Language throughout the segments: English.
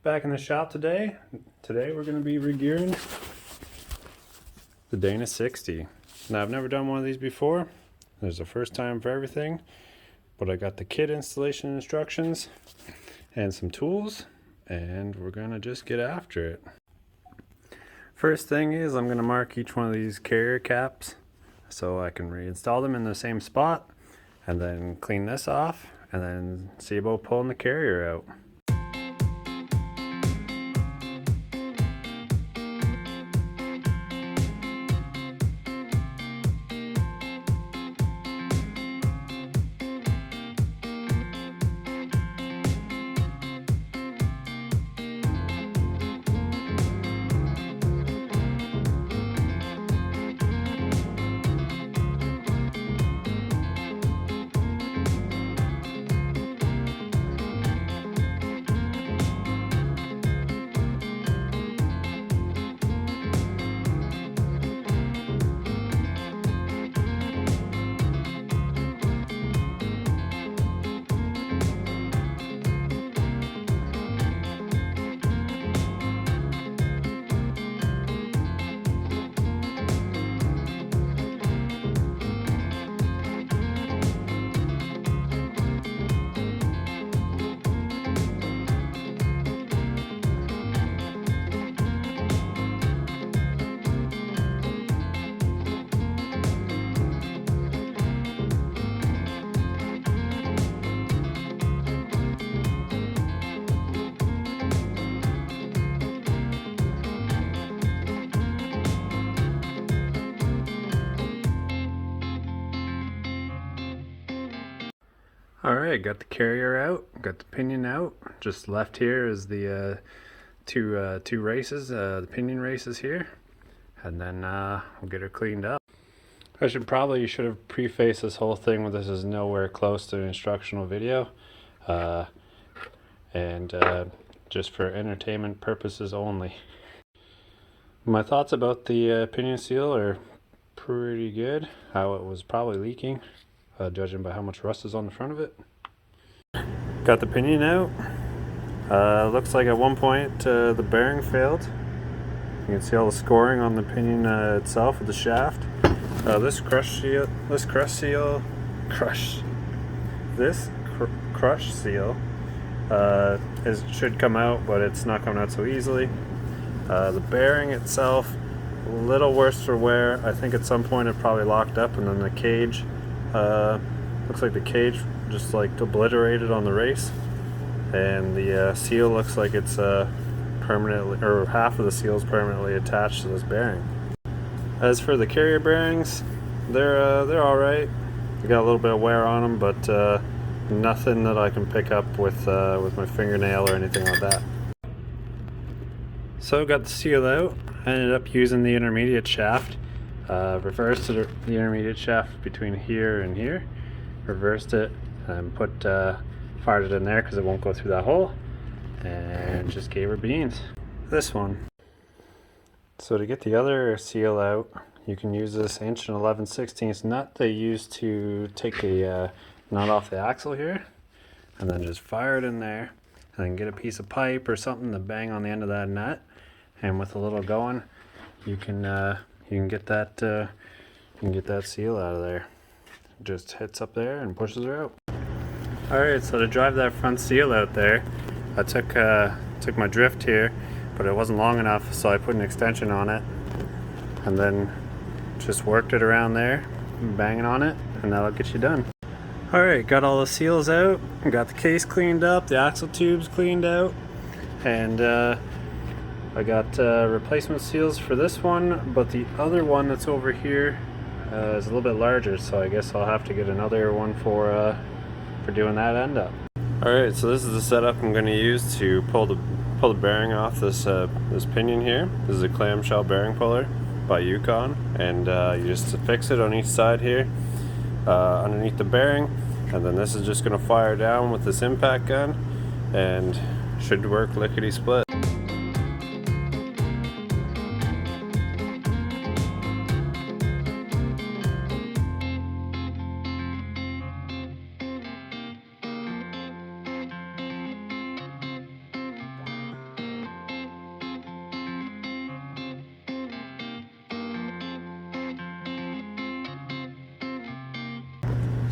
Back in the shop today. Today we're going to be regearing the Dana 60. Now I've never done one of these before. There's a first time for everything, but I got the kit installation instructions and some tools, and we're going to just get after it. First thing is I'm going to mark each one of these carrier caps so I can reinstall them in the same spot, and then clean this off and then see about pulling the carrier out. Alright, got the carrier out, got the pinion out. Just left here is the two races, the pinion races here. And then we'll get her cleaned up. I should have prefaced this whole thing with this is nowhere close to an instructional video. And just for entertainment purposes only. My thoughts about the pinion seal are pretty good. How it was probably leaking. Judging by how much rust is on the front of it. Got the pinion out. Looks like at one point the bearing failed. You can see all the scoring on the pinion itself with the shaft. This crush seal should come out, but it's not coming out so easily. The bearing itself, a little worse for wear. I think at some point it probably locked up, and then the cage. Looks like the cage just like obliterated on the race, and the seal looks like it's permanently, or half of the seal is permanently attached to this bearing. As for the carrier bearings, they're all right. They got a little bit of wear on them, but nothing that I can pick up with my fingernail or anything like that. So got the seal out. I ended up using the intermediate shaft. Reversed the intermediate shaft between here and here, reversed it and fired it in there because it won't go through that hole, and just gave her beans. This one. So to get the other seal out, you can use this 1 11/16 nut they use to take the nut off the axle here, and then just fire it in there, and then get a piece of pipe or something to bang on the end of that nut, and with a little going, you can get that seal out of there. Just hits up there and pushes her out. Alright, so to drive that front seal out there, I took my drift here, but it wasn't long enough, so I put an extension on it, and then just worked it around there, banging on it, and that'll get you done. Alright, got all the seals out, got the case cleaned up, the axle tubes cleaned out, and I got replacement seals for this one, but the other one that's over here is a little bit larger, so I guess I'll have to get another one for doing that end up. Alright, so this is the setup I'm going to use to pull the bearing off this pinion here. This is a clamshell bearing puller by Yukon, and you just fix it on each side here underneath the bearing, and then this is just going to fire down with this impact gun and should work lickety split.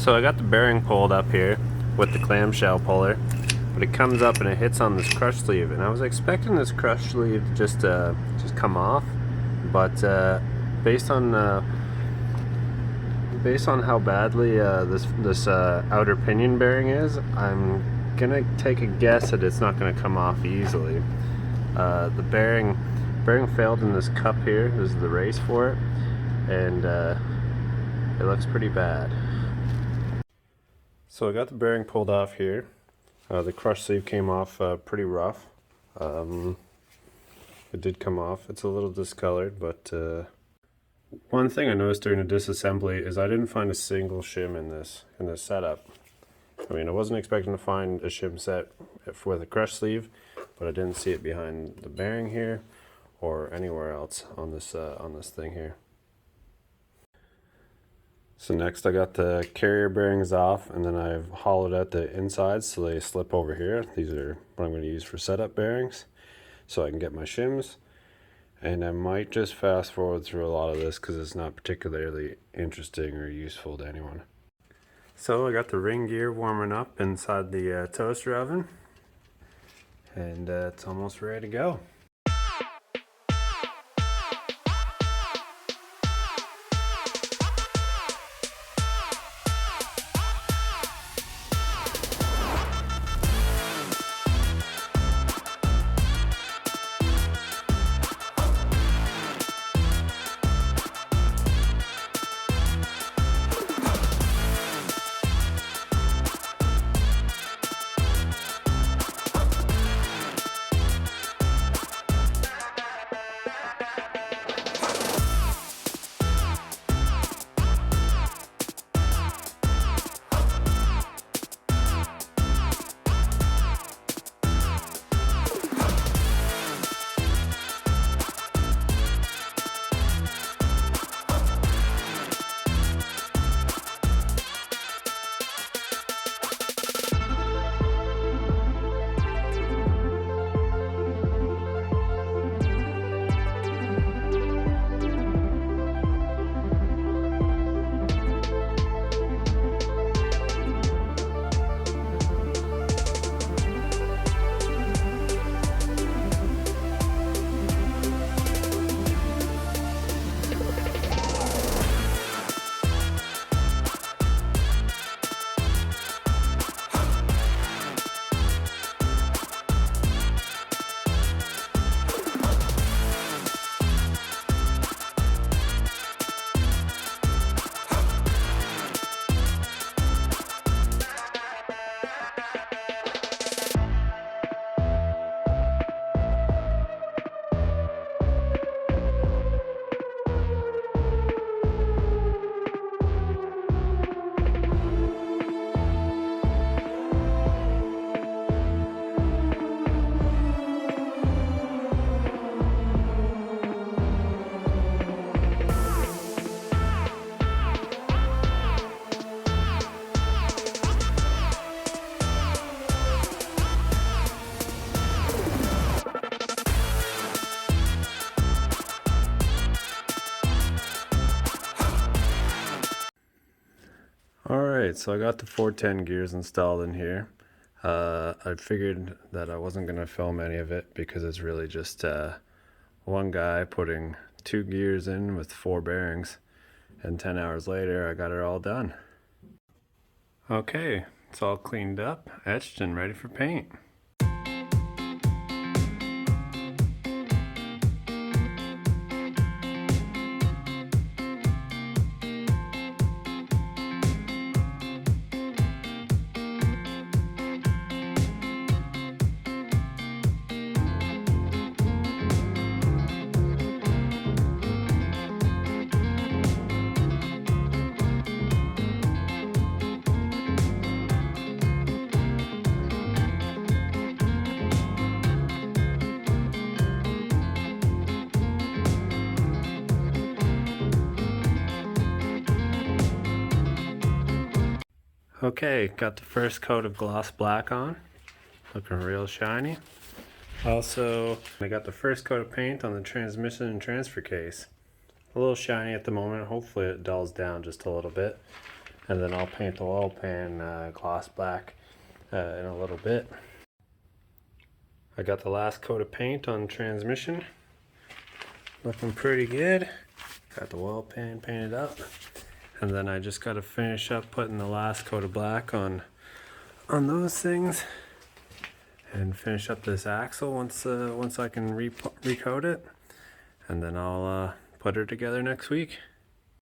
So I got the bearing pulled up here with the clamshell puller, but it comes up and it hits on this crush sleeve, and I was expecting this crush sleeve to just come off, but based on how badly this outer pinion bearing is, I'm gonna take a guess that it's not gonna come off easily. The bearing failed in this cup here. This is the race for it, and it looks pretty bad. So I got the bearing pulled off here. The crush sleeve came off pretty rough. It did come off. It's a little discolored, but one thing I noticed during the disassembly is I didn't find a single shim in this setup. I mean, I wasn't expecting to find a shim set with a crush sleeve, but I didn't see it behind the bearing here or anywhere else on this thing here. So next I got the carrier bearings off, and then I've hollowed out the insides so they slip over here. These are what I'm going to use for setup bearings so I can get my shims. And I might just fast forward through a lot of this because it's not particularly interesting or useful to anyone. So I got the ring gear warming up inside the toaster oven, and it's almost ready to go. Alright, so I got the 410 gears installed in here. I figured that I wasn't going to film any of it because it's really just one guy putting 2 gears in with 4 bearings, and 10 hours later I got it all done. Okay, it's all cleaned up, etched, and ready for paint. Okay, got the first coat of gloss black on, looking real shiny. Also, I got the first coat of paint on the transmission and transfer case. A little shiny at the moment, hopefully it dulls down just a little bit. and then I'll paint the oil pan gloss black in a little bit. I got the last coat of paint on the transmission, looking pretty good. Got the oil pan painted up, and then I just got to finish up putting the last coat of black on those things, and finish up this axle once I can recoat it, and then I'll put her together next week.